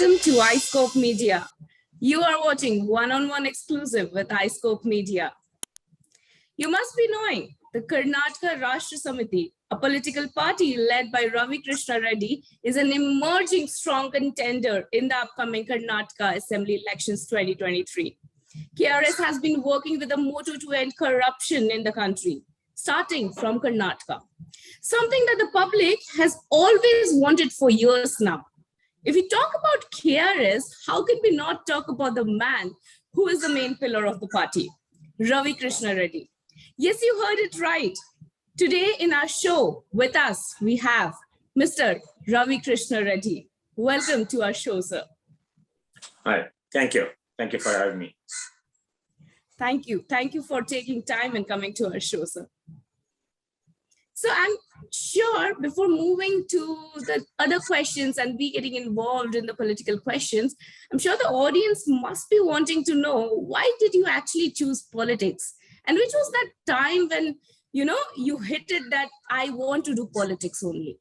Welcome to iScopeMedia. You are watching one-on-one exclusive with iScopeMedia. You must be knowing the Karnataka Rashtra Samiti, a political party led by Ravi Krishna Reddy, is an emerging strong contender in the upcoming Karnataka Assembly elections 2023. KRS has been working with a motto to end corruption in the country, starting from Karnataka. Something that the public has always wanted for years now. If we talk about KRS, how can we not talk about the man who is the main pillar of the party, Ravi Krishna Reddy? Yes, you heard it right. Today in our show with us, we have Mr. Ravi Krishna Reddy. Welcome to our show, sir. Hi, thank you. Thank you for having me. Thank you. Thank you for taking time and coming to our show, sir. So I'm sure before moving to the other questions and we getting involved in the political questions, I'm sure the audience must be wanting to know, why did you actually choose politics? And which was that time when, you hit it that I want to do politics only?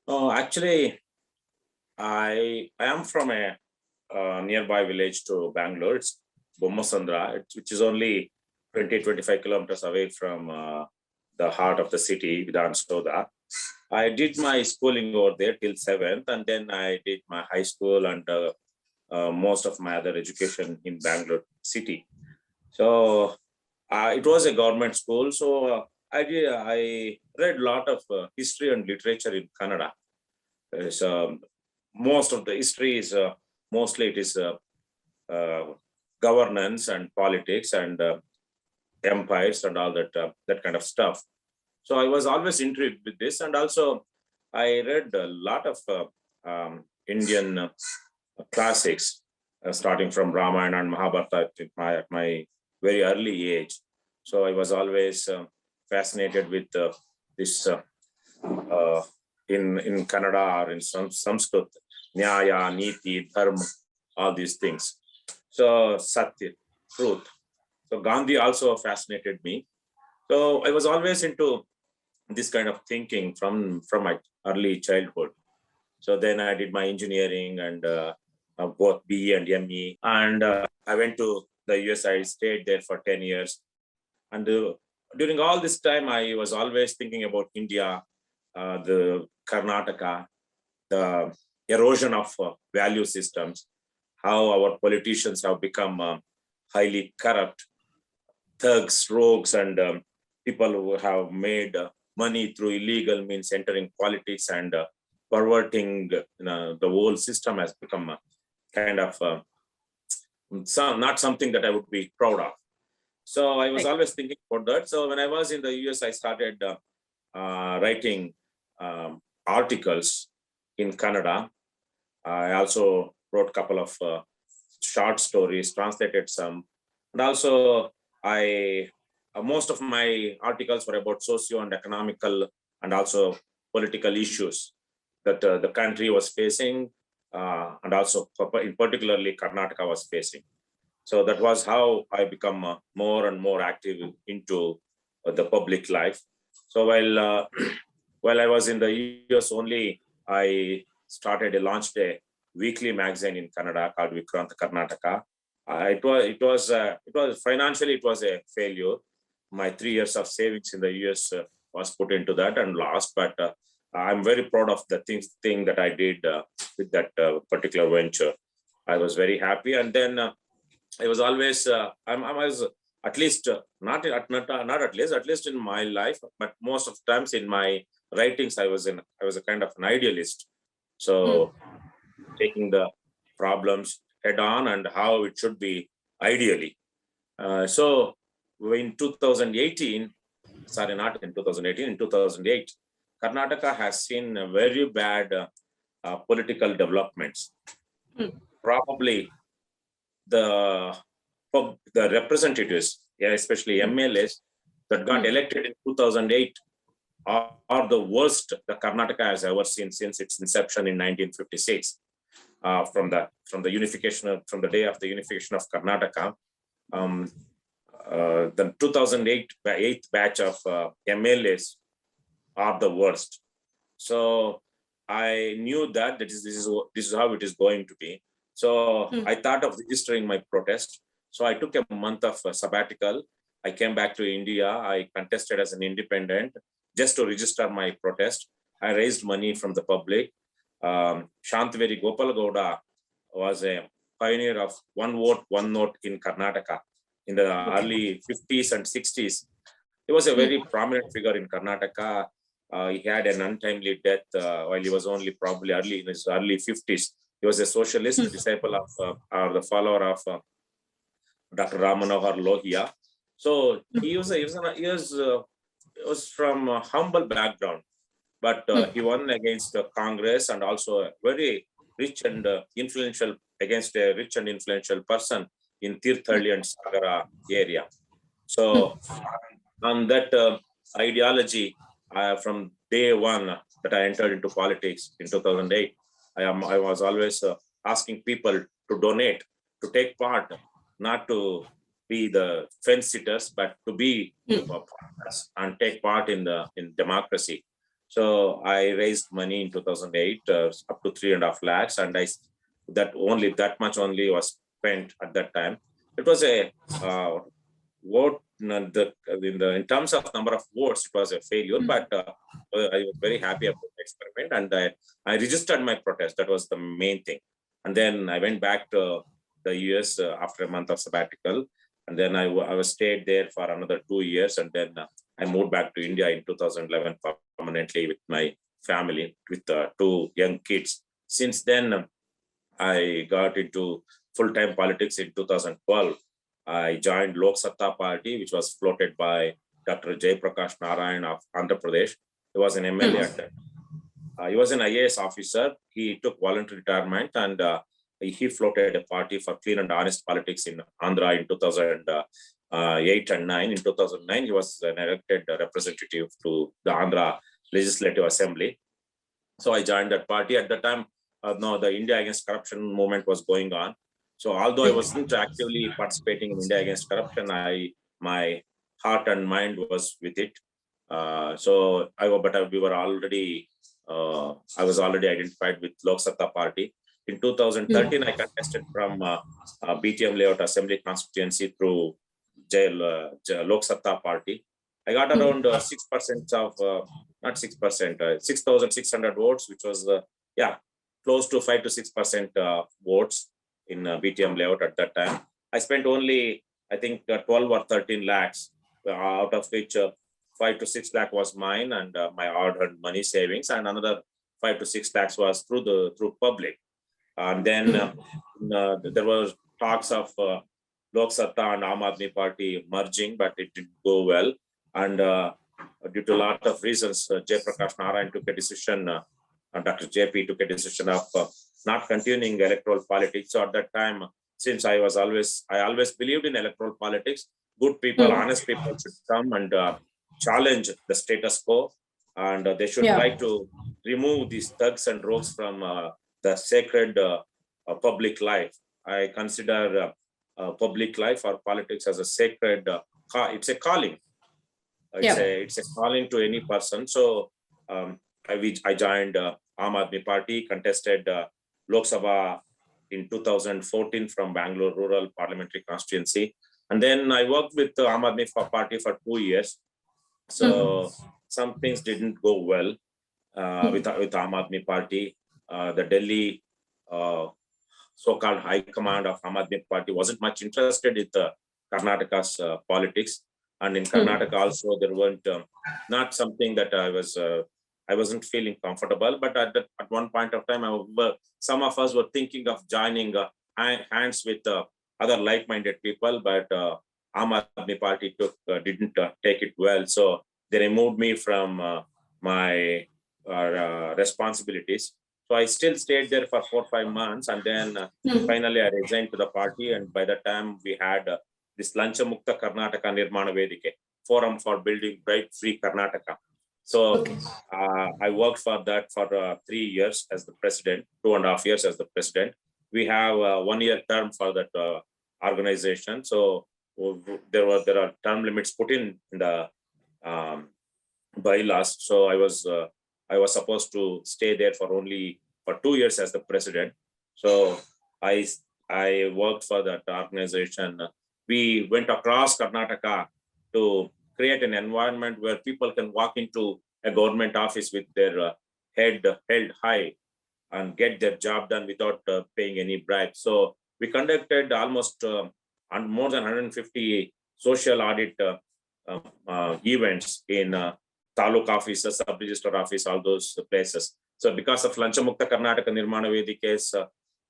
Oh, actually, I am from a nearby village to Bangalore. It's Bommasandra, which is only 20-25 kilometers away from the heart of the city, Vidhansoda. I did my schooling over there till 7th, and then I did my high school and most of my other education in Bangalore city. So it was a government school. So I read a lot of history and literature in Kannada. So most of the history is mostly it is governance and politics and empires and all that kind of stuff. So I was always intrigued with this, and also I read a lot of Indian classics, starting from Ramayana and Mahabharata at my very early age. So I was always fascinated with this in Kannada or in Sanskrit, Nyaya, Niti, Dharma, all these things. So Satya, truth. So Gandhi also fascinated me. So I was always into this kind of thinking from my early childhood. So then I did my engineering and both BE and ME. And I went to the US. I stayed there for 10 years. And during all this time, I was always thinking about India, the Karnataka, the erosion of value systems, how our politicians have become highly corrupt, thugs, rogues, and people who have made money through illegal means entering politics and perverting the whole system has become a kind of not something that I would be proud of. So I was always thinking about that. So when I was in the US, I started writing articles in Kannada. I also wrote a couple of short stories, translated some, and also most of my articles were about socio and economical and also political issues that the country was facing, and also in particularly Karnataka was facing. So that was how I become more and more active into the public life. So while I was in the US only, I launched a weekly magazine in Kannada called Vikrant Karnataka. It was financially, it was a failure. My 3 years of savings in the US was put into that and lost, but I'm very proud of the thing that I did with that particular venture. I was very happy, and then I was always I was at least not at least in my life, but most of the times in my writings I was a kind of an idealist. So taking the problems head on and how it should be ideally. So in 2018, sorry, not in 2018, in 2008, Karnataka has seen very bad political developments. Probably the representatives, especially MLAs that got elected in 2008 are the worst the Karnataka has ever seen since its inception in 1956. From the unification, from the day of the unification of Karnataka, the 2008 eighth batch of MLAs are the worst. So I knew that this is how it is going to be. So I thought of registering my protest. So I took a month of sabbatical. I came back to India. I contested as an independent just to register my protest. I raised money from the public. Shantaveri Gopal Gowda was a pioneer of one vote, one note in Karnataka in the early 50s and 60s. He was a very prominent figure in Karnataka. He had an untimely death while he was only probably early in his early 50s. He was a socialist, disciple of or the follower of Dr. Ram Manohar Lohia. So he was from a humble background, but he won against Congress and also a very rich and influential against a rich and influential person in Tirthalli and Sagara area. So on that ideology, from day one that I entered into politics in 2008, I was always asking people to donate, to take part, not to be the fence sitters, but to be partners and take part in democracy. So I raised money in 2008, up to 3.5 lakhs, and that much only was spent at that time. It was a vote in terms of number of votes, it was a failure, but I was very happy about the experiment, and I registered my protest. That was the main thing. And then I went back to the US after a month of sabbatical, and then I was stayed there for another 2 years, and then I moved back to India in 2011 permanently with my family, with 2 young kids. Since then, I got into full-time politics in 2012. I joined Lok Satta Party, which was floated by Dr. Jay Prakash Narayan of Andhra Pradesh. He was an MLA at that. He was an IAS officer. He took voluntary retirement, and he floated a party for clean and honest politics in Andhra in 2008 and 9. In 2009, he was an elected representative to the Andhra Legislative Assembly. So I joined that party. At the time, the India Against Corruption movement was going on. So although I wasn't actively participating in India Against Corruption, my heart and mind was with it. We were already, I was already identified with Lok Satta Party. In 2013, I contested from BTM Layout Assembly constituency through Lok Satta Party. I got around 6% of, not 6%, 6,600 votes, which was, close to 5 to 6% votes in BTM layout at that time. I spent only, I think, 12 or 13 lakhs, out of which 5 to 6 lakh was mine and my hard-earned money savings, and another 5 to 6 lakhs was through public. And then there was talks of Lok Satta and Aam Aadmi Party merging, but it didn't go well. And due to a lot of reasons, Jay Prakash Narayan took a decision, Dr. JP took a decision of not continuing electoral politics. So at that time, since I always believed in electoral politics, good people, honest people should come and challenge the status quo, and they should try to remove these thugs and rogues from the sacred public life. I consider public life or politics as a sacred, it's a calling. It's a calling to any person. So I joined Aam Aadmi Party, contested Lok Sabha in 2014 from Bangalore Rural Parliamentary Constituency. And then I worked with the Aam Aadmi Party for 2 years. So some things didn't go well with Aam Aadmi Party. The Delhi so-called high command of Aam Aadmi Party wasn't much interested in Karnataka's politics. And in Karnataka also, there weren't not something that I wasn't feeling comfortable. But at one point of time, some of us were thinking of joining hands with other like-minded people, but Aam Aadmi Party didn't take it well. So they removed me from my responsibilities. So I still stayed there for 4 or 5 months, and then finally I resigned to the party. And by the time we had this Lancha Mukta Karnataka Nirmana Vedike, Forum for Building Bright Free Karnataka. So I worked for that for 3 years as the president, 2.5 years as the president. We have a 1-year term for that organization. So there are term limits put in the bylaws. So I was I was supposed to stay there for only for 2 years as the president. So I worked for that organization. We went across Karnataka to create an environment where people can walk into a government office with their head held high and get their job done without paying any bribe. So we conducted almost more than 150 social audit events in taluk offices, sub-register office, all those places. So because of Lanchamukta Karnataka Nirmana Vedike's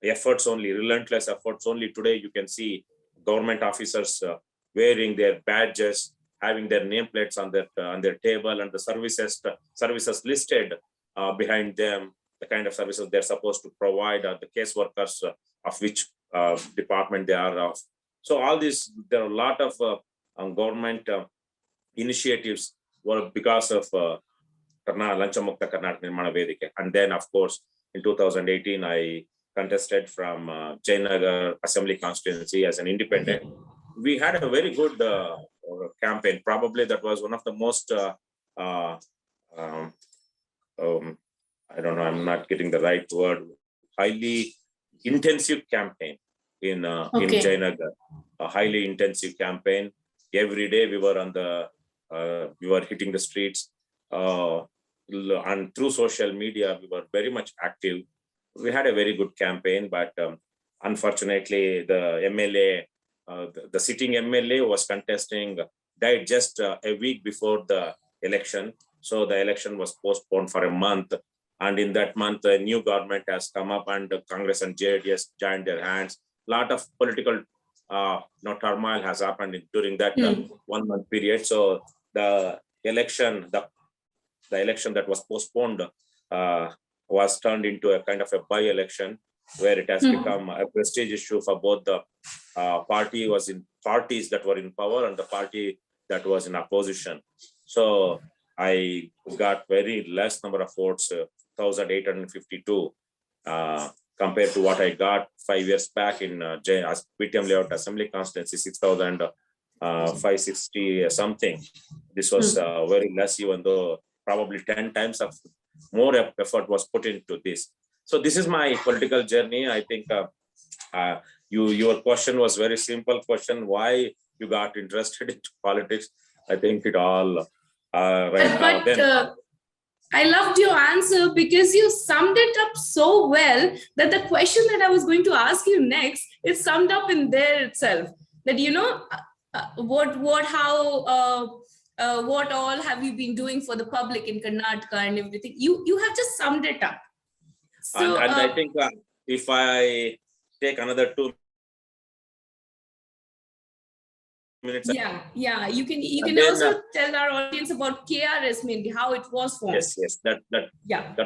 efforts only, relentless efforts only, today you can see government officers wearing their badges, having their nameplates on their table, and the services listed behind them, the kind of services they're supposed to provide, the caseworkers of which department they are of. So all these, there are a lot of government initiatives were because of Lanchamukta Karnataka Nirmana Vedike. And then, of course, in 2018, I contested from Jayanagar Assembly constituency as an independent. We had a very good campaign. Probably that was one of the most, I don't know, I'm not getting the right word, highly intensive campaign in Jayanagar. A highly intensive campaign. Every day we were on the, we were hitting the streets. And through social media, we were very much active. We had a very good campaign, but unfortunately, the MLA, the sitting MLA was contesting, died just a week before the election. So the election was postponed for a month. And in that month, a new government has come up, and Congress and JDS joined their hands. A lot of political turmoil has happened during that 1 month period. So the election, the election that was postponed was turned into a kind of a by-election, where it has become a prestige issue for both the parties that were in power and the party that was in opposition. So I got very less number of votes, 1,852, compared to what I got 5 years back in PTM Layout Assembly constituency, 6,560 something. This was very less, even though probably 10 times of more effort was put into this. So this is my political journey. I think your question was very simple question, why you got interested into politics. I think it all I loved your answer because you summed it up so well that the question that I was going to ask you next is summed up in there itself. That what all have you been doing for the public in Karnataka and everything? You have just summed it up. So, and I think if I take another 2 minutes. Yeah. You can also tell our audience about KRS, maybe how it was formed. Yes. That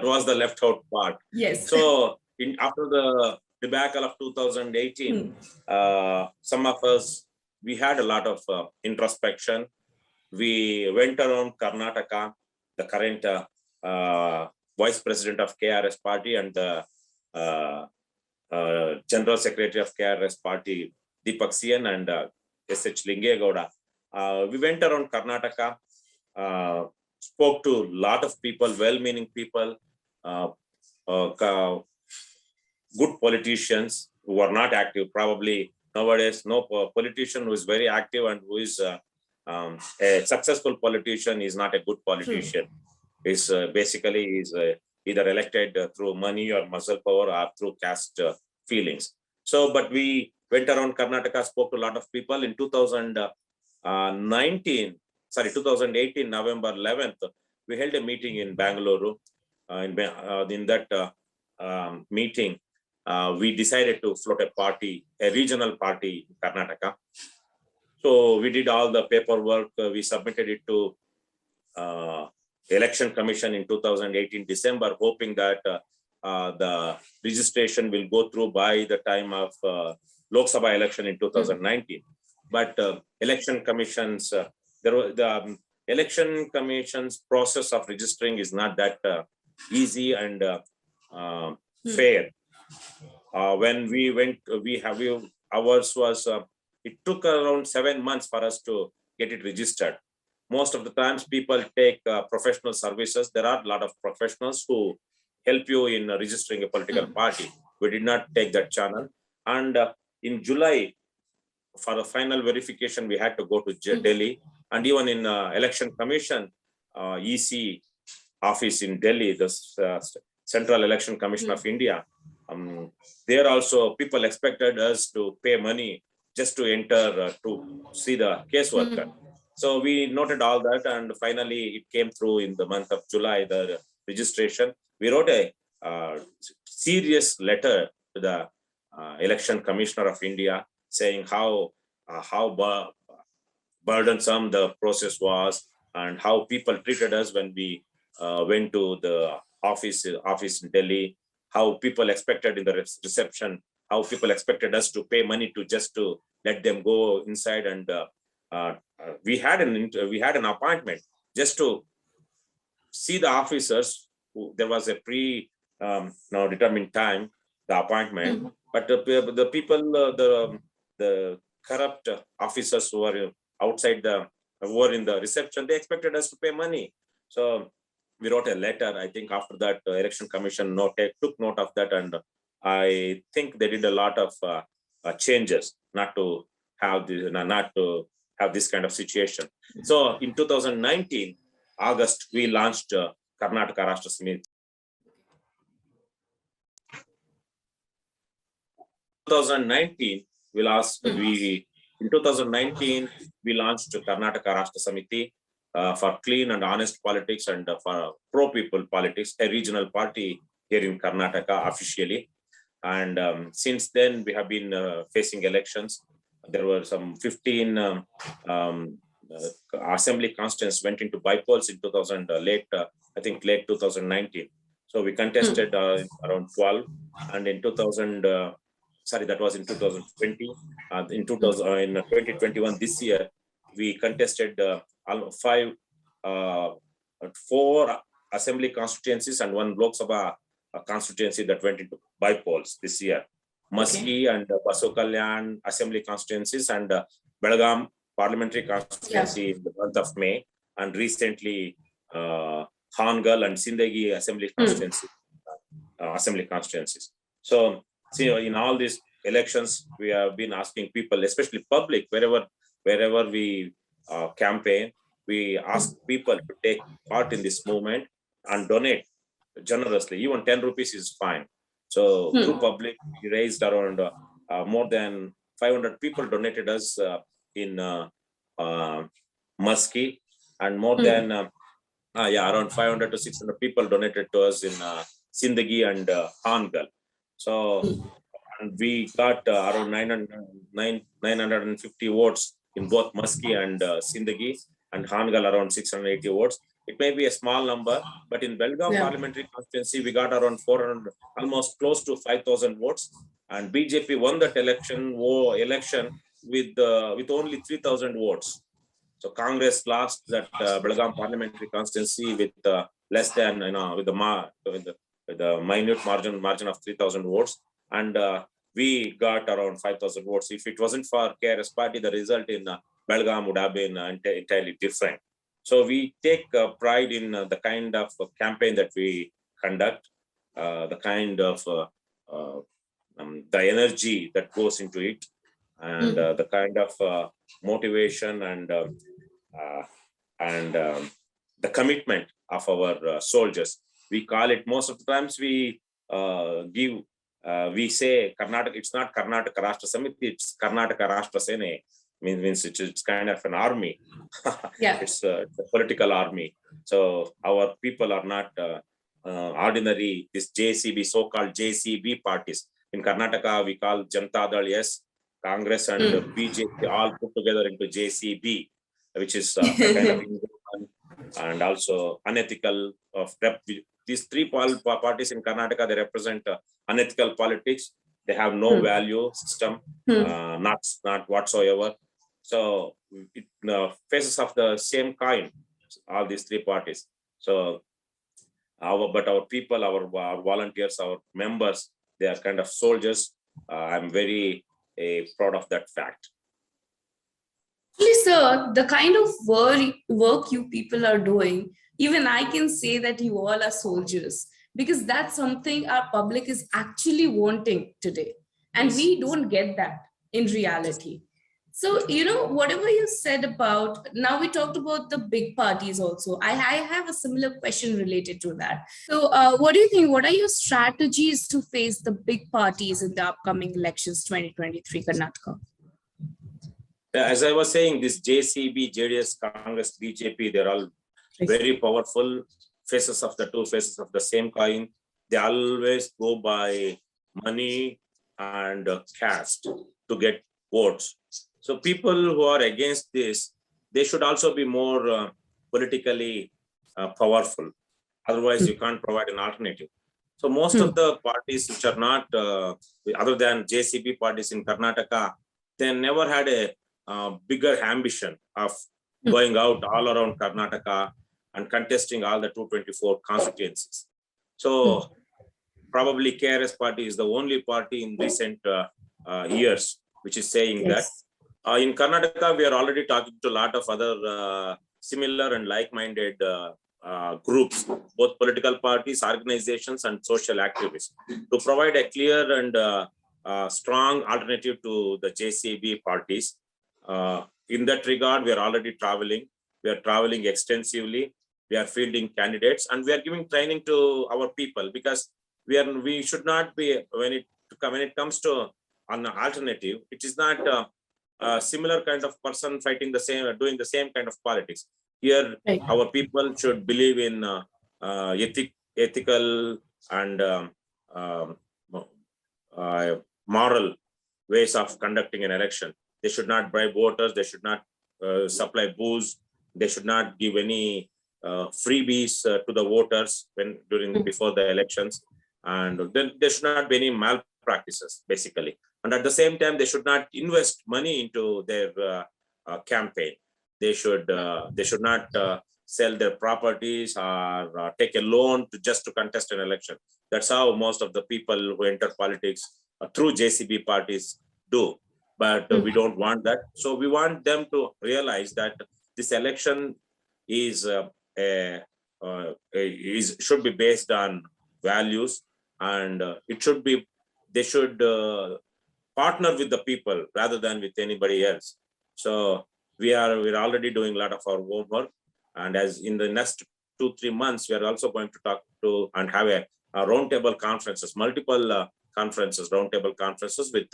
was the left out part. Yes. So after the debacle of 2018, some of us, we had a lot of introspection. We went around Karnataka, the current vice president of KRS party and the general secretary of KRS party, Deepak Sian and S.H. Lingegowda. We went around Karnataka, spoke to a lot of people, well-meaning people, good politicians who are not active. Probably nowadays, no politician who is very active and who is a successful politician is not a good politician. Is basically either elected through money or muscle power or through caste feelings. So, but we went around Karnataka, spoke to a lot of people. In 2018, November 11th, we held a meeting in Bangalore. In that meeting, we decided to float a party, a regional party in Karnataka. So we did all the paperwork. We submitted it to Election Commission in 2018 December, hoping that the registration will go through by the time of Lok Sabha election in 2019. But election commissions, the election commission's process of registering is not that easy and fair. When we went, ours was, it took around 7 months for us to get it registered. most of the times people take professional services. There are a lot of professionals who help you in registering a political party. We did not take that channel. And in July, for the final verification, we had to go to Delhi. And even in Election Commission, EC office in Delhi, the Central Election Commission of India, there also people expected us to pay money just to enter to see the caseworker. So we noted all that, and finally it came through in the month of July, the registration. We wrote a serious letter to the Election Commissioner of India saying how burdensome the process was and how people treated us when we went to the office in Delhi, how people expected in the reception, how people expected us to pay money to just to let them go inside. And we had an appointment just to see the officers. There was a determined time, the appointment, but the people, the corrupt officers who were outside who were in the reception, they expected us to pay money. So we wrote a letter. I think after that, Election Commission took note of that, and I think they did a lot of changes not to have this kind of situation. So in 2019, August, we launched Karnataka Rashtra Samiti. 2019, in 2019, we launched Karnataka Rashtra Samiti for clean and honest politics and for pro-people politics, a regional party here in Karnataka officially. And since then, we have been facing elections. There were some 15 assembly constituents went into bypolls in late 2019. So we contested around 12, and in 2020. In 2021, this year, we contested four assembly constituencies and one Lok Sabha constituency that went into bypolls this year. Maski and Baso Kalyan assembly constituencies and Belgaum parliamentary constituency in the month of May, and recently Hangal and Sindagi assembly constituencies. So, see, in all these elections, we have been asking people, especially public, wherever we campaign, we ask people to take part in this movement and donate generously. Even 10 rupees is fine. So through public, we raised around more than 500 people donated us in Maski, and more than around 500 to 600 people donated to us in Sindagi and Hangal. So and we got around 950 votes in both Maski and Sindagi, and Hangal around 680 votes. It may be a small number, but in Belgaum parliamentary constituency, we got around 400, almost close to 5,000 votes. And BJP won that election with only 3,000 votes. So Congress lost that Belgaum parliamentary constituency with less than, with the minute margin of 3,000 votes. And we got around 5,000 votes. If it wasn't for KRS party, the result in Belgaum would have been entirely different. So we take pride in the kind of campaign that we conduct, the kind of the energy that goes into it, and the kind of motivation and the commitment of our soldiers. We call it, most of the times we say Karnataka, it's not Karnataka Rashtra Samiti, it's Karnataka Rashtra Sene. Means it's kind of an army. It's a political army. So our people are not ordinary, this JCB, so-called JCB parties. In Karnataka, we call Janata Dal, yes, Congress and BJP all put together into JCB, which is kind of and also unethical of these three parties in Karnataka. They represent unethical politics. They have no value system, not whatsoever. So it faces of the same kind, all these three parties. So our people, our volunteers, our members, they are kind of soldiers. I'm very proud of that fact. Please, sir, sure the kind of work you people are doing, even I can say that you all are soldiers, because that's something our public is actually wanting today. And we don't get that in reality. So, whatever you said about, now we talked about the big parties also. I have a similar question related to that. So, what do you think? What are your strategies to face the big parties in the upcoming elections 2023 Karnataka? As I was saying, this JCB, JDS, Congress, BJP, they're all very powerful faces of the two faces of the same coin. They always go by money and caste to get votes. So people who are against this, they should also be more politically powerful. Otherwise, you can't provide an alternative. So most of the parties which are not, other than JCB parties in Karnataka, they never had a bigger ambition of going out all around Karnataka and contesting all the 224 constituencies. So probably KRS party is the only party in recent years which is saying that. In Karnataka, we are already talking to a lot of other similar and like-minded groups, both political parties, organizations, and social activists, to provide a clear and strong alternative to the JCB parties. In that regard, we are already traveling. We are traveling extensively. We are fielding candidates, and we are giving training to our people, because we should not be, when it comes to an alternative, it is not a similar kind of person fighting the same, doing the same kind of politics. Here, our people should believe in ethical and moral ways of conducting an election. They should not bribe voters. They should not supply booze. They should not give any freebies to the voters before the elections, and then there should not be any malpractices, basically. And at the same time, they should not invest money into their campaign. They should not sell their properties or take a loan just to contest an election. That's how most of the people who enter politics through JCB parties do. But we don't want that. So we want them to realize that this election should be based on values, and they should partner with the people rather than with anybody else. So we're already doing a lot of our homework, and as in the next 2-3 months, we are also going to talk to and have a roundtable conferences, multiple roundtable conferences with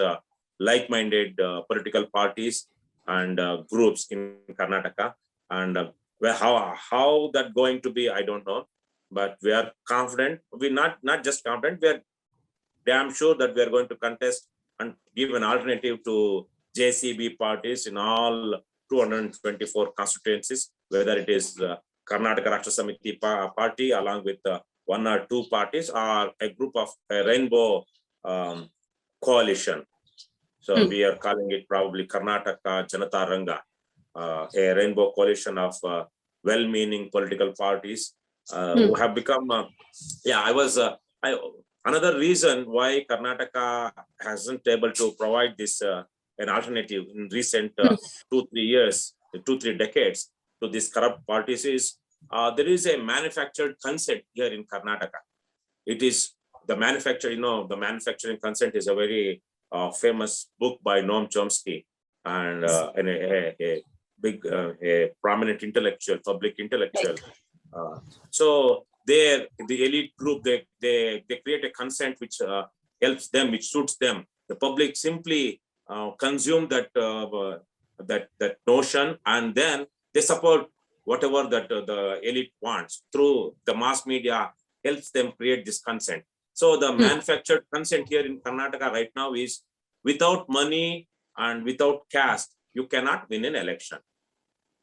like-minded political parties and groups in Karnataka. And how that going to be, I don't know, but we are confident. We're not just confident, we are damn sure that we are going to contest and give an alternative to JCB parties in all 224 constituencies, whether it is Karnataka Rashtra Samiti party along with one or two parties, or a group of a rainbow coalition. So we are calling it probably Karnataka Janata Ranga, a rainbow coalition of well-meaning political parties who have become, another reason why Karnataka hasn't able to provide this an alternative in recent 2-3 decades to these corrupt parties is there is a manufactured consent here in Karnataka. It is the manufacturing consent is a very famous book by Noam Chomsky, and a big, a prominent intellectual, public intellectual. So the elite group, they create a consent which helps them, which suits them. The public simply consume that notion, and then they support whatever that the elite wants through the mass media helps them create this consent. So the manufactured consent here in Karnataka right now is without money and without caste, you cannot win an election.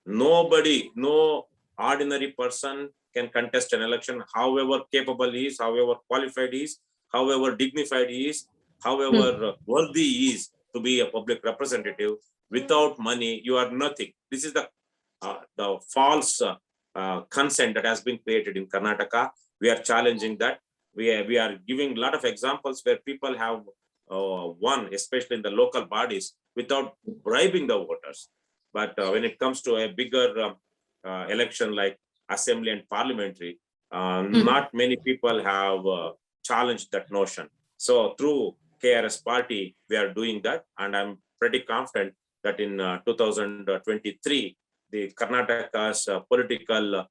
Nobody, no ordinary person can contest an election, however capable he is, however qualified he is, however dignified he is, however worthy he is to be a public representative. Without money, you are nothing. This is the false consent that has been created in Karnataka. We are challenging that. We are giving a lot of examples where people have won, especially in the local bodies, without bribing the voters. But when it comes to a bigger election like assembly and parliamentary, not many people have challenged that notion. So through KRS party, we are doing that, and I'm pretty confident that in 2023, the Karnataka's political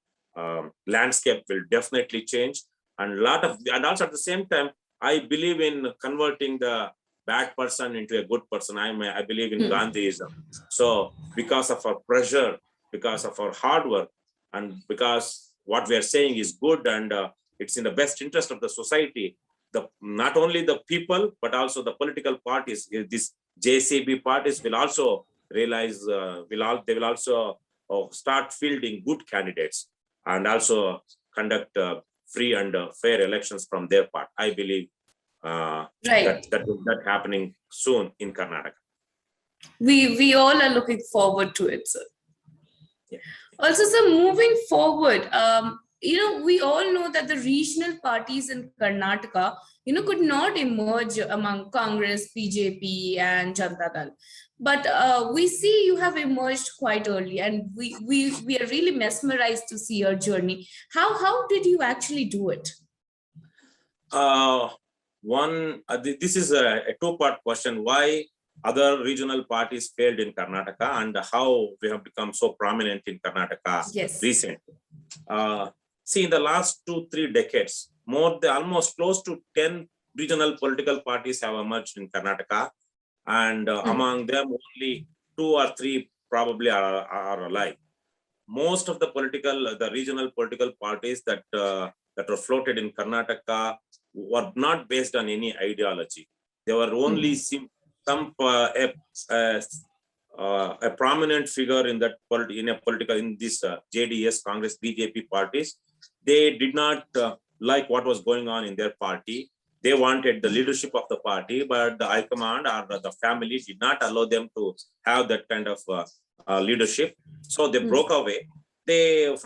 landscape will definitely change, and and also at the same time, I believe in converting the bad person into a good person. I believe in Gandhiism. So because of our pressure, because of our hard work, and because what we are saying is good and it's in the best interest of the society, not only the people but also the political parties, these JCB parties will also realize they will also start fielding good candidates and also conduct free and fair elections from their part. I believe Right. that happening soon in Karnataka. We all are looking forward to it, sir. Yeah. Also, sir, moving forward, we all know that the regional parties in Karnataka, could not emerge among Congress, BJP, and Janata Dal. But we see you have emerged quite early, and we are really mesmerized to see your journey. How did you actually do it? This is a two-part question. Why other regional parties failed in Karnataka and how we have become so prominent in Karnataka recently. See, in the last 2-3 decades, almost close to 10 regional political parties have emerged in Karnataka, and among them only 2 or 3 probably are alive. Most of the regional political parties that were floated in Karnataka were not based on any ideology. They were only a prominent figure in this JDS, Congress, BJP parties. They did not like what was going on in their party. They wanted the leadership of the party, but the high command or the family did not allow them to have that kind of leadership. So they broke away.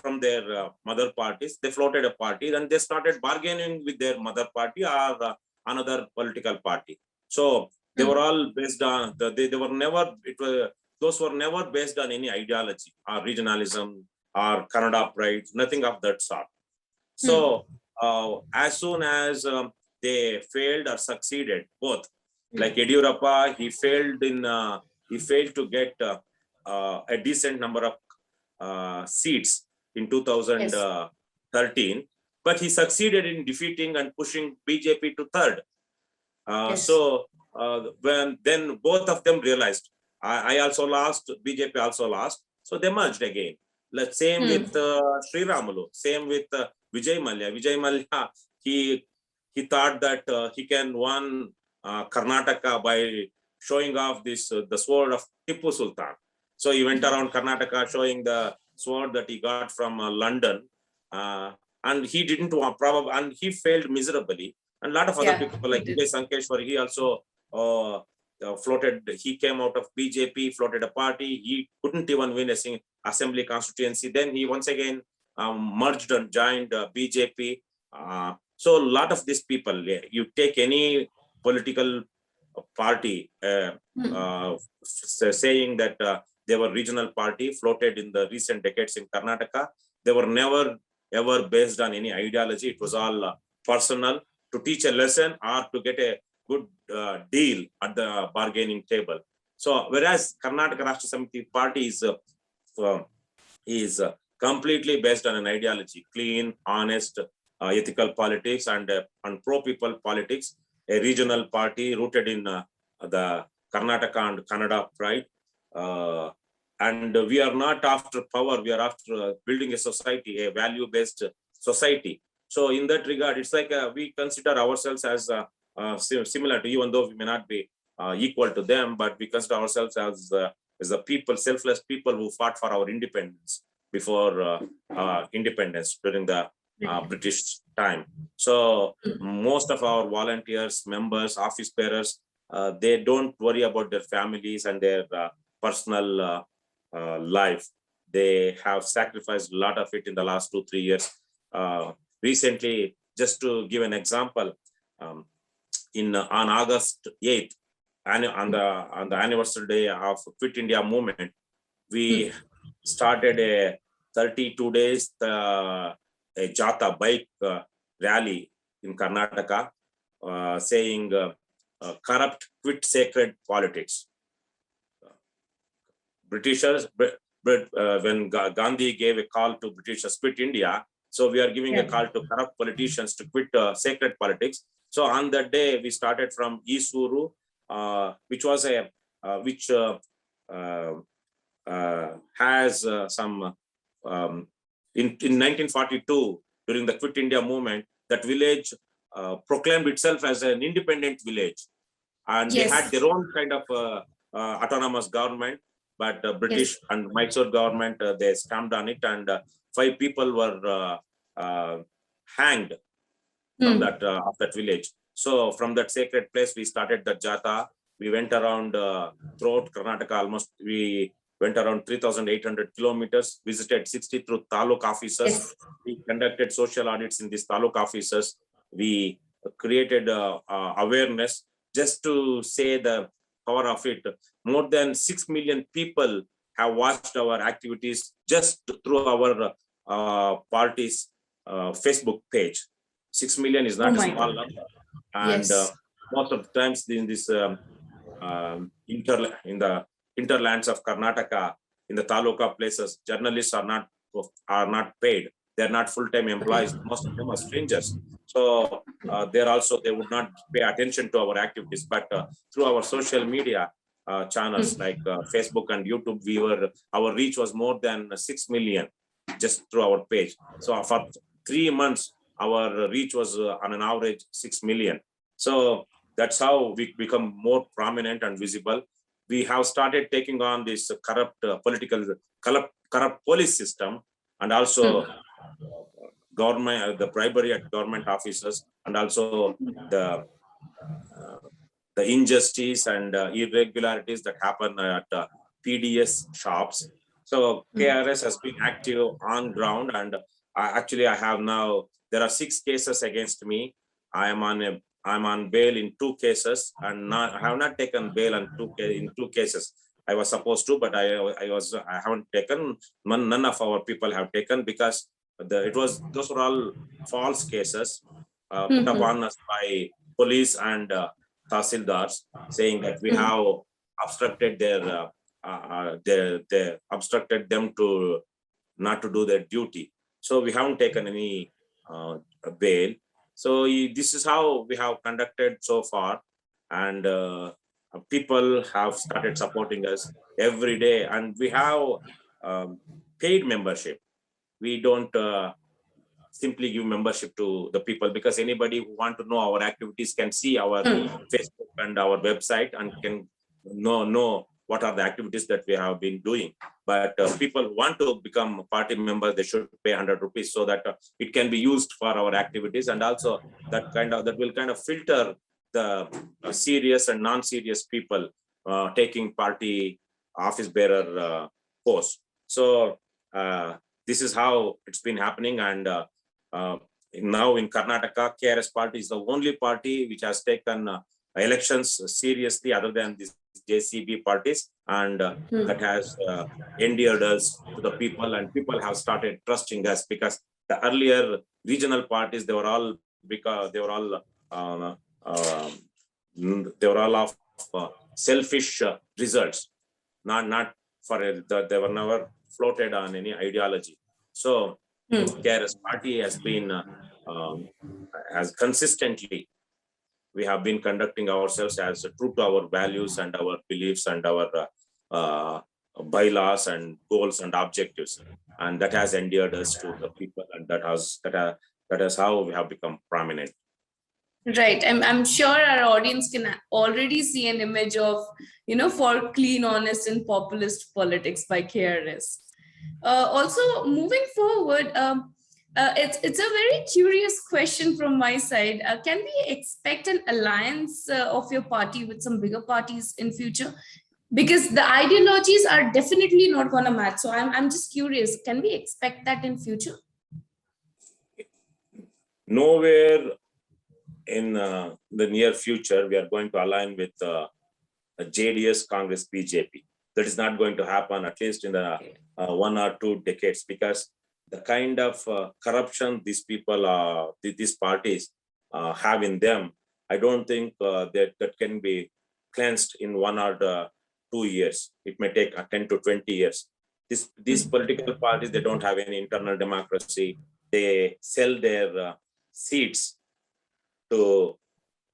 From their mother parties, they floated a party, and they started bargaining with their mother party or another political party. So they were all based on those were never based on any ideology or regionalism or Kannada pride, nothing of that sort. So as soon as they failed or succeeded, both, like Yediyurappa, he failed to get a decent number of seats in 2013, but he succeeded in defeating and pushing BJP to third. So then both of them realized, I also lost, BJP also lost, so they merged again. Same with Sri Ramulu, same with Vijay Mallya. Vijay Mallya, he thought that he can win Karnataka by showing off the sword of Tipu Sultan. So he went around Karnataka showing the sword that he got from London, and he didn't want and he failed miserably. And a lot of other people like Vijay Sankeshwar, he also floated. He came out of BJP, floated a party. He couldn't even win a single assembly constituency. Then he once again merged and joined BJP. So a lot of these people, you take any political party saying that they were regional party floated in the recent decades in Karnataka, they were never ever based on any ideology. It was all personal, to teach a lesson or to get a good deal at the bargaining table. So whereas Karnataka Rashtra Samiti party is completely based on an ideology, clean, honest, ethical politics and pro-people politics, a regional party rooted in the Karnataka and Kannada pride. And we are not after power, we are after building a society, a value-based society. So in that regard, it's like we consider ourselves as similar to, even though we may not be equal to them, but we consider ourselves as the people, selfless people who fought for our independence before independence during the British time. So most of our volunteers, members, office bearers, they don't worry about their families and their personal life. They have sacrificed a lot of it in the last 2-3 years. Recently, just to give an example, on August 8th, on the anniversary day of Quit India movement, we started a 32 days a Jata bike rally in Karnataka, saying corrupt, quit sacred politics. Britishers, when Gandhi gave a call to Britishers quit India, so we are giving a call to corrupt politicians to quit sacred politics. So on that day, we started from Isuru, which was a which has some in 1942 during the Quit India movement. That village proclaimed itself as an independent village, and they had their own kind of autonomous government. But British and Mysore government, they stamped on it, and 5 people were hanged from that of that village. So from that sacred place, we started the Jata. We went around throughout Karnataka. Almost we went around 3,800 kilometers. Visited 63 taluk offices. We conducted social audits in these taluk offices. We created awareness just to say the power of it. More than 6 million people have watched our activities just through our party's Facebook page. 6 million is not a small number. And most of the times in this in the hinterlands of Karnataka, in the taluka places, journalists are not paid. They're not full-time employees. Most of them are strangers. So they would not pay attention to our activities. But through our social media channels like Facebook and YouTube, our reach was more than 6 million just through our page. So for 3 months, our reach was on an average 6 million. So that's how we become more prominent and visible. We have started taking on this corrupt police system, and also government, the bribery at government offices, and also the injustice and irregularities that happen at PDS shops. So KRS has been active on ground, and actually I have now, there are 6 cases against me. I'm on bail in 2 cases, and I have not taken bail in 2 cases. I was supposed to, but I haven't taken. None of our people have taken, because those were all false cases put upon us by police and tahsildars, saying that we have obstructed they obstructed them to not to do their duty. So we haven't taken any bail. So this is how we have conducted so far, and people have started supporting us every day, and we have paid membership. We don't simply give membership to the people, because anybody who want to know our activities can see our Facebook and our website and can know what are the activities that we have been doing. But people who want to become party members, they should pay 100 rupees, so that it can be used for our activities, and also that will kind of filter the serious and non-serious people taking party office bearer posts. So this is how it's been happening, and now in Karnataka, KRS party is the only party which has taken elections seriously, other than these JCB parties, and that has endeared us to the people, and people have started trusting us, because the earlier regional parties, they were all of selfish results, not for they were never floated on any ideology. So KRS party has been has consistently, we have been conducting ourselves as true to our values and our beliefs and our bylaws and goals and objectives, and that has endeared us to the people, and that is how we have become prominent. Right. I'm sure our audience can already see an image of, for clean, honest, and populist politics by KRS. Also, moving forward, it's a very curious question from my side. Can we expect an alliance of your party with some bigger parties in future? Because the ideologies are definitely not going to match. So I'm just curious, can we expect that in future? Nowhere in the near future we are going to align with JDS, Congress, BJP. that is not going to happen, at least in the 1 or 2 decades, because the kind of corruption these people, these parties have in them, I don't think that can be cleansed in 1 or 2 years. It may take 10 to 20 years. These political parties, they don't have any internal democracy. They sell their seats to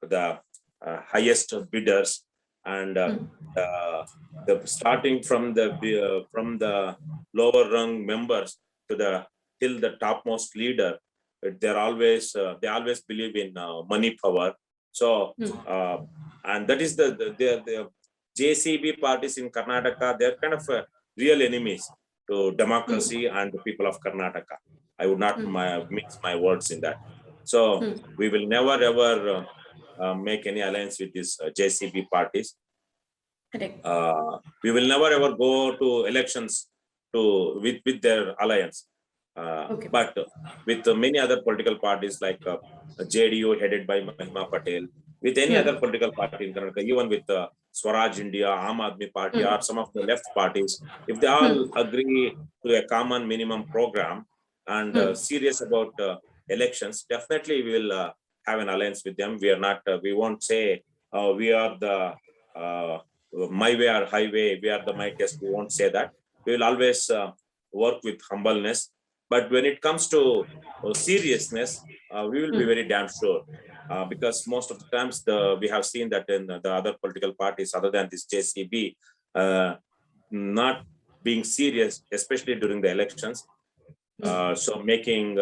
the highest bidders, and starting from the lower rung members to the till the topmost leader, they always believe in money power. So and that is the JCB parties in Karnataka. They're kind of real enemies to democracy and the people of Karnataka. I would not mix my words in that. So we will never ever make any alliance with these JCB parties. Correct. We will never ever go to elections with their alliance. But with many other political parties like JDU headed by Mahima Patel, with any other political party in Karnataka, even with Swaraj India, Aam Aadmi Party, or some of the left parties, if they all agree to a common minimum program and serious about elections, definitely we will have an alliance with them. We are not. We won't say we are the my way or highway. We are the mightiest. We won't say that. We will always work with humbleness. But when it comes to seriousness, we will be very damn sure. Because most of the times we have seen that in the other political parties other than this JCB not being serious, especially during the elections. So making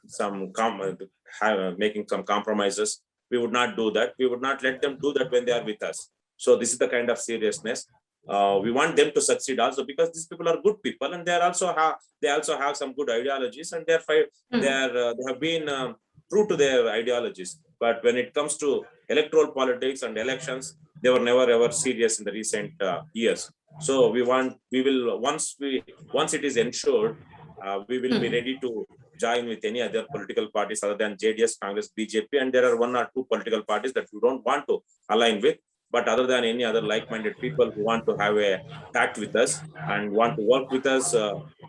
some compromises. We would not do that. We would not let them do that when they are with us. So this is the kind of seriousness. We want them to succeed also, because these people are good people, and they also have some good ideologies, and they have been true to their ideologies. But when it comes to electoral politics and elections, they were never ever serious in the recent years. So once it is ensured, we will be ready to join with any other political parties other than JDS, Congress, BJP, and there are 1 or 2 political parties that we don't want to align with. But other than any other like-minded people who want to have a pact with us and want to work with us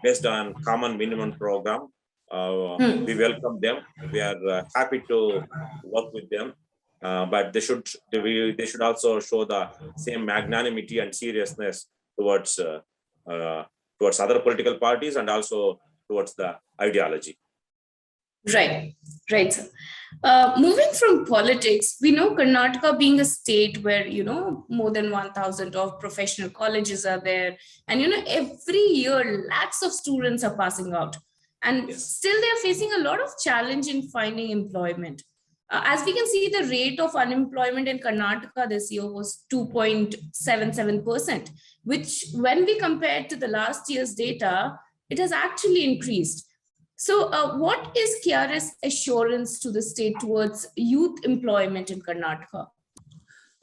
based on common minimum program, we welcome them. We are happy to work with them. But they should also show the same magnanimity and seriousness towards other political parties and also towards the ideology. Right, sir. Moving from politics, we know Karnataka being a state where, more than 1,000 of professional colleges are there. And, every year, lakhs of students are passing out. And still they're facing a lot of challenge in finding employment. As we can see, the rate of unemployment in Karnataka this year was 2.77%, which when we compare to the last year's data, it has actually increased. So what is KRS assurance to the state towards youth employment in Karnataka?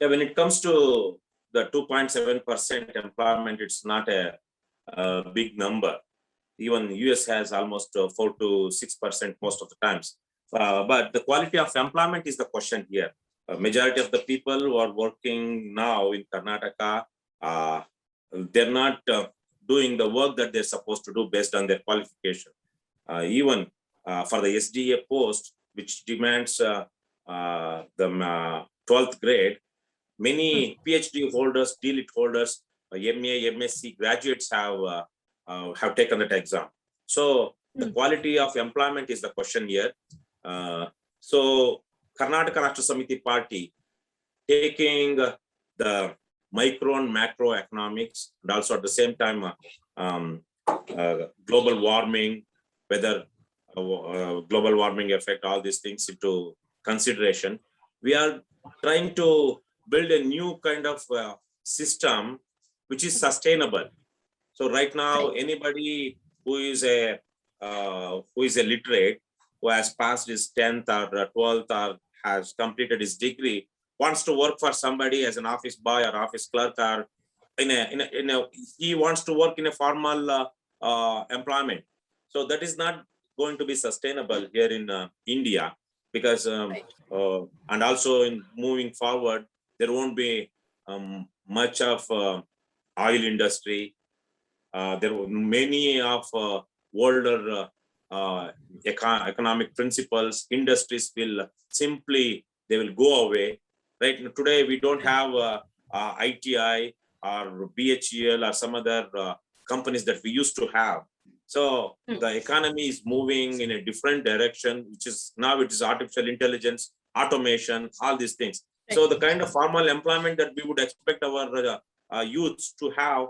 Yeah, when it comes to the 2.7% employment, it's not a big number. Even US has almost 4 to 6% most of the times. But the quality of employment is the question here. Majority of the people who are working now in Karnataka, they're not doing the work that they're supposed to do based on their qualification. Even for the SDA post, which demands the 12th grade, many PhD holders, DLit holders, MA, MSc graduates have taken that exam. So the quality of employment is the question here. So Karnataka Rashtra Samiti party taking the micro and macro economics, and also at the same time global warming, whether global warming effect, all these things into consideration. We are trying to build a new kind of system which is sustainable. So right now, anybody who is a literate, who has passed his 10th or 12th or has completed his degree, wants to work for somebody as an office boy or office clerk, or he wants to work in a formal employment. So that is not going to be sustainable here in India, because and also in moving forward, there won't be much of oil industry. There were many of older economic principles, industries will simply, they will go away. Right today, we don't have ITI or BHEL or some other companies that we used to have. So the economy is moving in a different direction, which is now it is artificial intelligence, automation, all these things. So the kind of formal employment that we would expect our youths to have,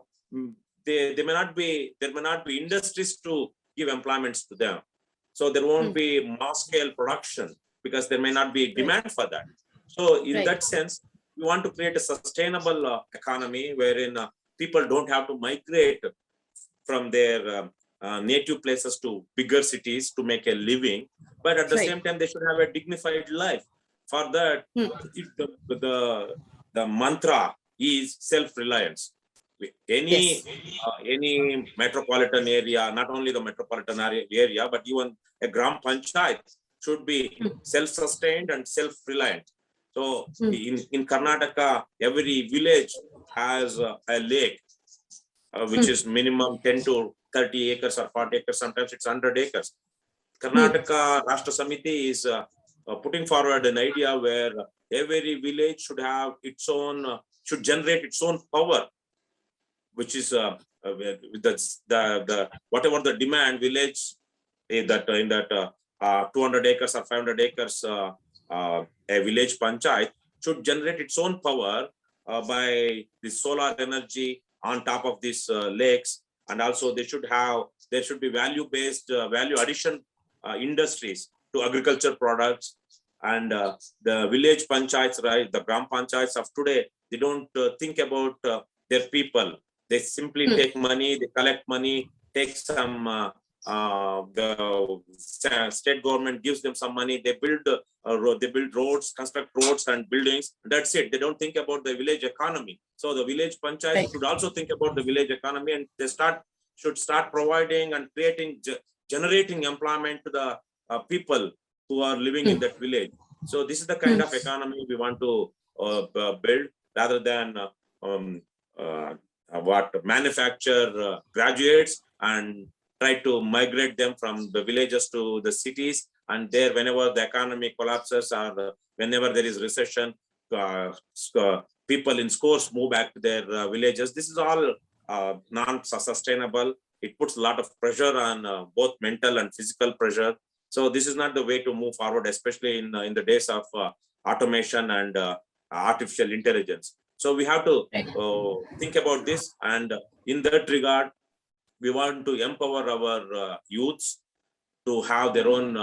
they may not be, there may not be industries to give employments to them. So there won't be mass scale production because there may not be demand for that. So in that sense, we want to create a sustainable economy wherein people don't have to migrate from their native places to bigger cities to make a living, but at the same time, they should have a dignified life. For that, the mantra is self-reliance. Any metropolitan area, not only the metropolitan area, but even a gram panchayat should be self-sustained and self-reliant. So in Karnataka, every village has a lake, which is minimum 10 to 30 acres or 40 acres, sometimes it's 100 acres. Karnataka Rashtra Samiti is putting forward an idea where every village should have its own, should generate its own power, which is the whatever the demand village that in that 200 acres or 500 acres, a village panchayat should generate its own power by the solar energy on top of these lakes, and also there should be value-based value addition industries to agriculture products. And the village panchayats, right, the gram panchayats of today, they don't think about their people. They simply take money, they collect money, take some, the state government gives them some money, they build roads, construct roads and buildings. That's it. They don't think about the village economy. So the village panchayat should also think about the village economy, and they should start providing and creating, generating employment to the people who are living in that village. So this is the kind of economy we want to build, rather than manufacture graduates and try to migrate them from the villages to the cities, and there whenever the economy collapses or whenever there is recession, people in scores move back to their villages. This is all non-sustainable. It puts a lot of pressure on both mental and physical pressure. So this is not the way to move forward, especially in the days of automation and artificial intelligence. So we have to think about this, and in that regard, we want to empower our youths to have their own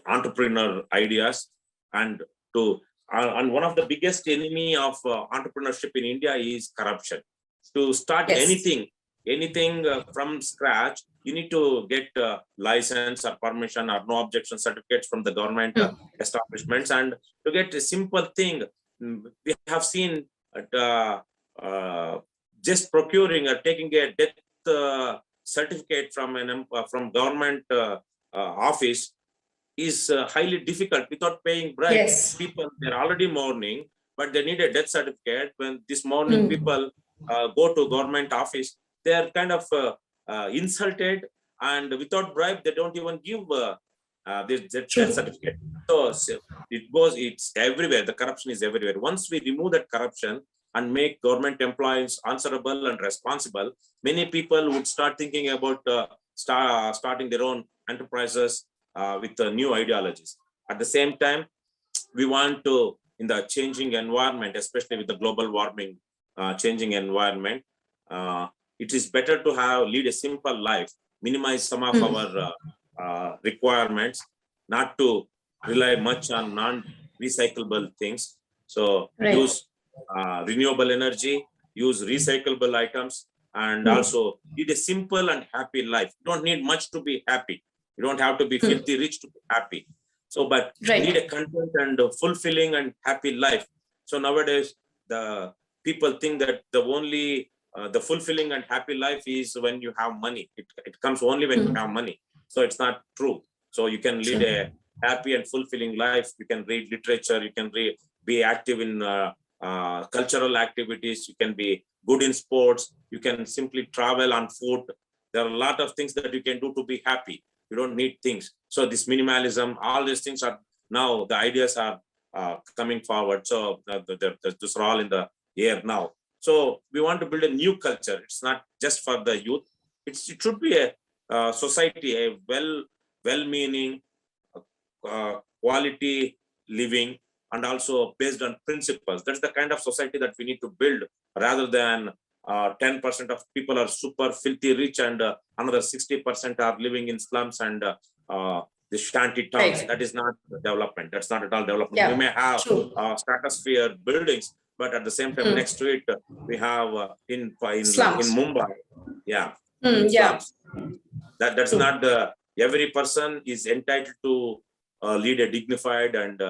entrepreneur ideas, and and one of the biggest enemy of entrepreneurship in India is corruption. To start anything from scratch, you need to get license or permission or no objection certificates from the government establishments. And to get a simple thing, we have seen just procuring or taking a death certificate from government office is highly difficult without paying bribe. People, they're already mourning, but they need a death certificate. When this morning people go to government office, they are kind of insulted, and without bribe, they don't even give this death certificate. So it's everywhere. The corruption is everywhere. Once we remove that corruption and make government employees answerable and responsible, many people would start thinking about starting their own enterprises with new ideologies. At the same time, we want to, in the changing environment, especially with the global warming, changing environment, it is better to lead a simple life, minimize some of our requirements, not to rely much on non-recyclable things. So use renewable energy, use recyclable items, and also lead a simple and happy life. You don't need much to be happy. You don't have to be filthy rich to be happy. So, but lead a content and fulfilling and happy life. So nowadays, the people think that the fulfilling and happy life is when you have money. It comes only when you have money. So it's not true. So you can lead a happy and fulfilling life. You can read literature. You can be active in cultural activities, you can be good in sports, you can simply travel on foot. There are a lot of things that you can do to be happy. You don't need things. So this minimalism, all these things are now, the ideas are coming forward. So these are all in the air now. So we want to build a new culture. It's not just for the youth. It should be a society, a well-meaning, quality living, and also based on principles. That's the kind of society that we need to build, rather than 10% of people are super filthy rich and another 60% are living in slums and the shanty towns. Right. That is not development. That's not at all development. Yeah, We may have true. stratosphere buildings, but at the same time, next to it, we have in Slums. Mumbai, yeah, in Yeah, slums. That's true. not the, every person is entitled to lead a dignified and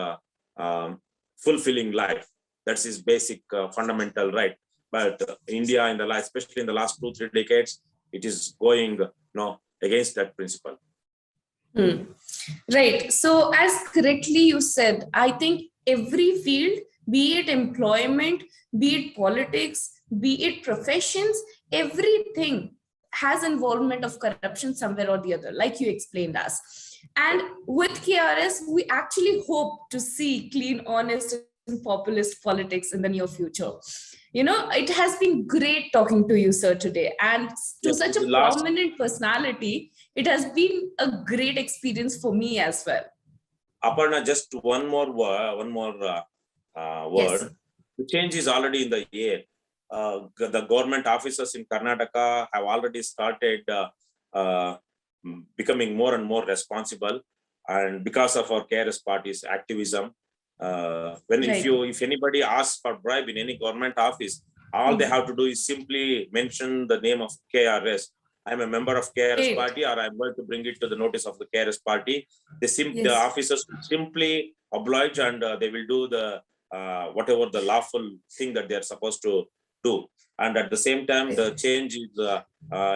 fulfilling life. That's his basic fundamental right. But India, in the last, especially in the last 2-3 decades, it is going against that principle. Right. So, as correctly you said, I think every field, be it employment, be it politics, be it professions, everything has involvement of corruption somewhere or the other, like you explained us. And with KRS, we actually hope to see clean, honest, and populist politics in the near future. It has been great talking to you, sir, today. And to Yes, such a prominent personality, it has been a great experience for me as well. Aparna, just one more word. Yes. The change is already in the air. The government officers in Karnataka have already started becoming more and more responsible, and because of our KRS party's activism, if anybody asks for bribe in any government office, all they have to do is simply mention the name of KRS. I'm a member of KRS party, or I'm going to bring it to the notice of the KRS party. The officers simply oblige, and they will do the whatever the lawful thing that they are supposed to do. And at the same time, the change is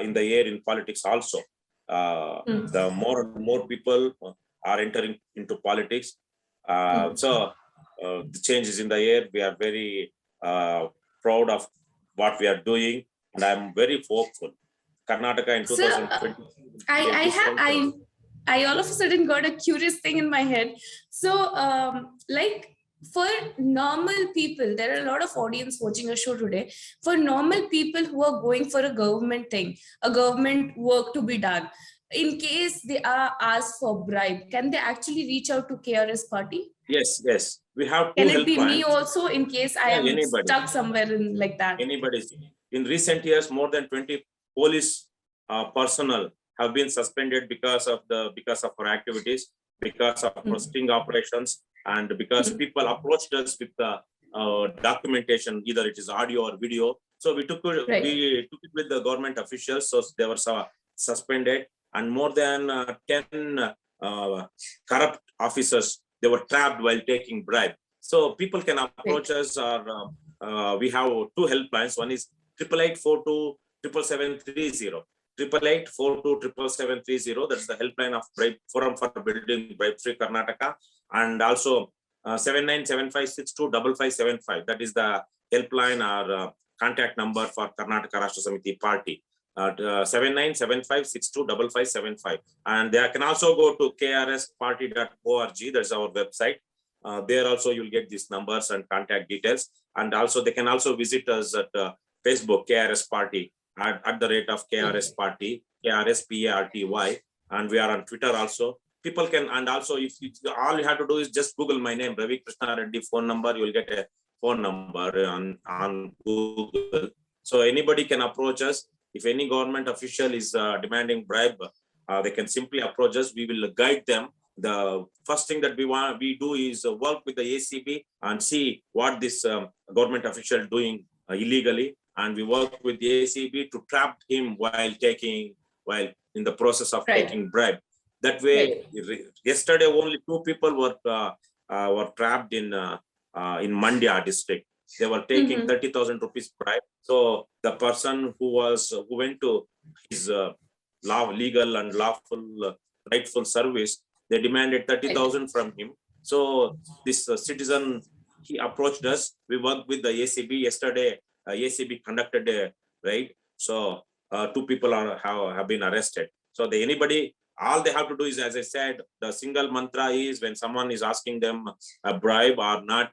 in the air in politics also. The more and more people are entering into politics. So the change is in the air. We are very proud of what we are doing, and I'm very hopeful. Karnataka in 2020. I all of a sudden got a curious thing in my head. So, for normal people, there are a lot of audience watching a show today. For normal people who are going for a government thing, a government work to be done, in case they are asked for bribe, can they actually reach out to KRS party? Yes. We have two Can helplines. it be me also, in case I am stuck somewhere in like that? Anybody. In recent years, more than 20 police personnel have been suspended because of our activities, because of our sting operations, and because people approached us with the documentation, either it is audio or video. So we took it with the government officials, so they were suspended, and more than 10 corrupt officers, they were trapped while taking bribe. So people can approach us, or we have two helplines. One is 8842 77730. 8842 That's the helpline of Forum for Building Bribe-Free Karnataka, and also 7975625575. That is the helpline or contact number for Karnataka Rashtra Samiti party. 7975625575. And they can also go to krsparty.org. That's our website. There also you'll get these numbers and contact details. And also they can also visit us at Facebook, KRS Party, at the rate of KRS Party, KRSPARTY. And we are on Twitter also. People can, and also if all you have to do is just Google my name, Ravi Krishna Reddy phone number, you'll get a phone number on Google. So anybody can approach us. If any government official is demanding bribe, they can simply approach us. We will guide them. The first thing that we do is work with the ACB and see what this government official doing illegally, and we work with the ACB to trap him while in the process of taking bribe. That way, yesterday only 2 people were trapped in Mandya district. They were taking 30,000 rupees bribe. So the person who went to his legal and lawful rightful service, they demanded 30,000 from him. So this citizen he approached us. We worked with the ACB yesterday. ACB conducted a raid. So 2 people have been arrested. So anybody, all they have to do is, as I said, the single mantra is when someone is asking them a bribe or not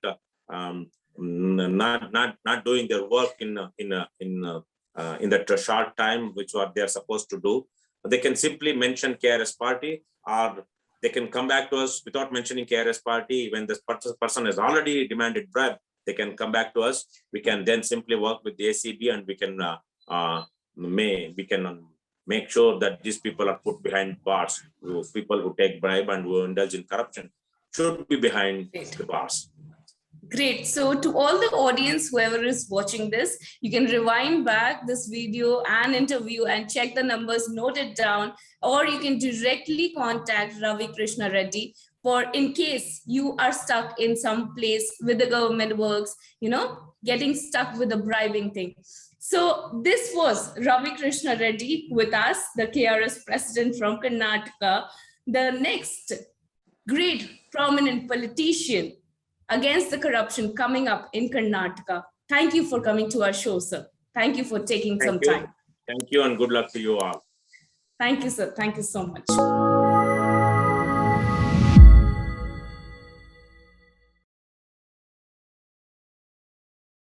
doing their work in that short time which what they are supposed to do, they can simply mention KRS party, or they can come back to us without mentioning KRS party. When this person has already demanded bribe, they can come back to us. We can then simply work with the ACB, and we can make sure that these people are put behind bars. People who take bribe and who indulge in corruption should be behind the bars. Great. So to all the audience, whoever is watching this, you can rewind back this video and interview and check the numbers, note it down, or you can directly contact Ravi Krishna Reddy for in case you are stuck in some place with the government works, getting stuck with the bribing thing. So this was Ravi Krishna Reddy with us, the KRS president from Karnataka, the next great prominent politician against the corruption coming up in Karnataka. Thank you for coming to our show, sir. Thank you for taking some time. Thank you, and good luck to you all. Thank you, sir. Thank you so much.